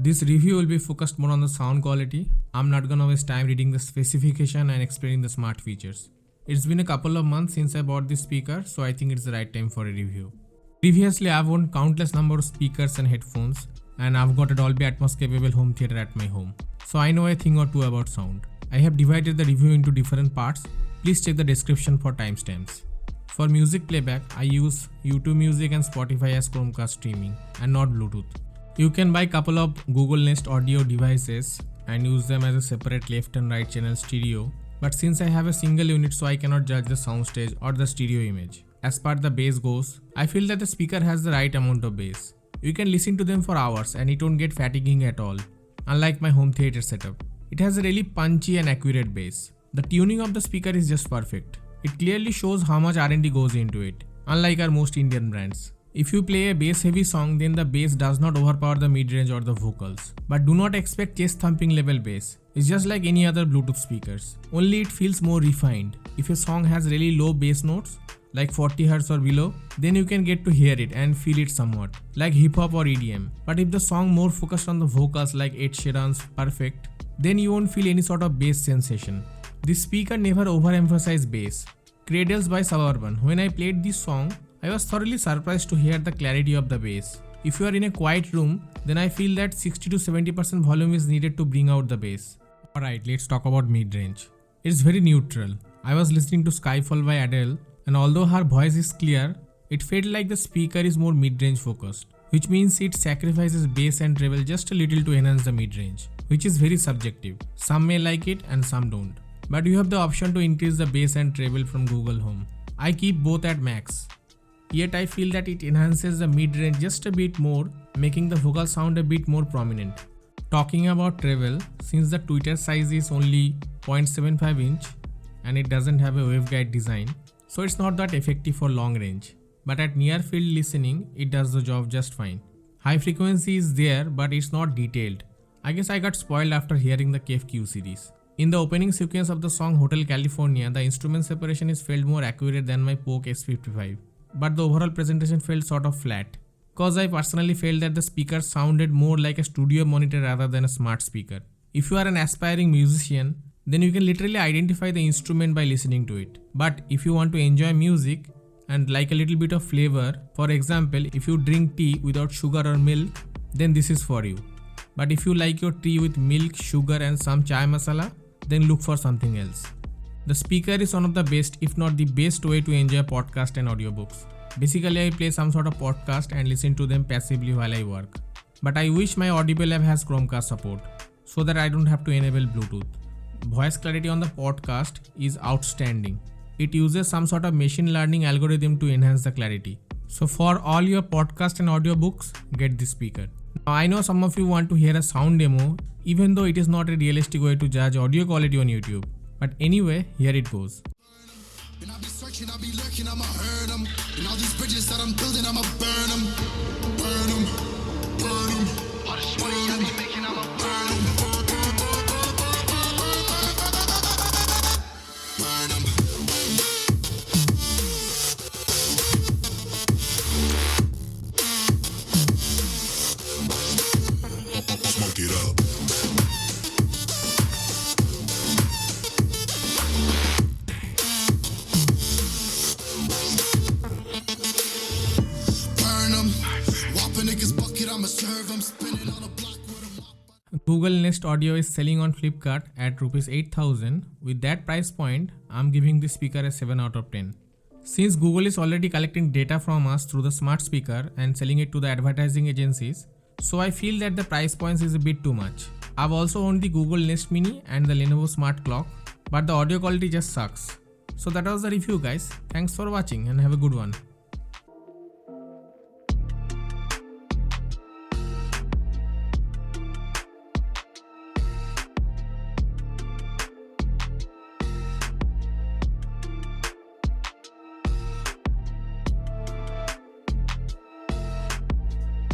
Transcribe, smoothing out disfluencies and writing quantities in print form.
This review will be focused more on the sound quality. I'm not gonna waste time reading the specification and explaining the smart features. It's been a couple of months since I bought this speaker, so I think it's the right time for a review. Previously, I've owned countless number of speakers and headphones, and I've got a Dolby Atmos capable home theater at my home. So I know a thing or two about sound. I have divided the review into different parts. Please check the description for timestamps. For music playback, I use YouTube Music and Spotify as Chromecast streaming and not Bluetooth. You can buy a couple of Google Nest audio devices and use them as a separate left and right channel stereo. But since I have a single unit, so I cannot judge the soundstage or the stereo image. As far the bass goes, I feel that the speaker has the right amount of bass. You can listen to them for hours and it won't get fatiguing at all. Unlike my home theater setup, it has a really punchy and accurate bass. The tuning of the speaker is just perfect. It clearly shows how much R&D goes into it, unlike our most Indian brands. If you play a bass heavy song, then the bass does not overpower the mid-range or the vocals. But do not expect chest thumping level bass. It's just like any other Bluetooth speakers. Only it feels more refined. If a song has really low bass notes, like 40 Hz or below, then you can get to hear it and feel it somewhat, like hip hop or EDM. But if the song more focused on the vocals like Ed Sheeran's Perfect, then you won't feel any sort of bass sensation. This speaker never overemphasizes bass. Cradles by Suburban. When I played this song, I was thoroughly surprised to hear the clarity of the bass. If you are in a quiet room, then I feel that 60 to 70% volume is needed to bring out the bass. Alright, let's talk about mid-range. It's very neutral. I was listening to Skyfall by Adele, and although her voice is clear, it felt like the speaker is more mid-range focused, which means it sacrifices bass and treble just a little to enhance the mid-range, which is very subjective. Some may like it and some don't. But you have the option to increase the bass and treble from Google Home. I keep both at max. Yet I feel that it enhances the mid-range just a bit more, making the vocal sound a bit more prominent. Talking about treble, since the tweeter size is only 0.75 inch and it doesn't have a waveguide design, so it's not that effective for long range. But at near field listening, it does the job just fine. High frequency is there, but it's not detailed. I guess I got spoiled after hearing the KEF Q series. In the opening sequence of the song Hotel California, the instrument separation is felt more accurate than my Poke S55. But the overall presentation felt sort of flat. Cause I personally felt that the speaker sounded more like a studio monitor rather than a smart speaker. If you are an aspiring musician, then you can literally identify the instrument by listening to it. But if you want to enjoy music and like a little bit of flavor, for example, if you drink tea without sugar or milk, then this is for you. But if you like your tea with milk, sugar and some chai masala, then look for something else. The speaker is one of the best, if not the best way to enjoy podcast and audiobooks. Basically, I play some sort of podcast and listen to them passively while I work. But I wish my Audible app has Chromecast support, so that I don't have to enable Bluetooth. Voice clarity on the podcast is outstanding. It uses some sort of machine learning algorithm to enhance the clarity. So for all your podcast and audiobooks, get this speaker. Now I know some of you want to hear a sound demo, even though it is not a realistic way to judge audio quality on YouTube. But anyway, here it goes. And I'll be searching, I'll be lurking, I'ma hurt them. And all these bridges that I'm building, I'ma burn them. Burn them, burn them. All this money I be making, I'ma burn them. Burn them. Smoke it up. Google Nest Audio is selling on Flipkart at Rs 8,000. With that price point, I'm giving this speaker a 7 out of 10. Since Google is already collecting data from us through the smart speaker and selling it to the advertising agencies, so I feel that the price points is a bit too much. I've also owned the Google Nest Mini and the Lenovo Smart Clock, but the audio quality just sucks. So that was the review guys. Thanks for watching and have a good one.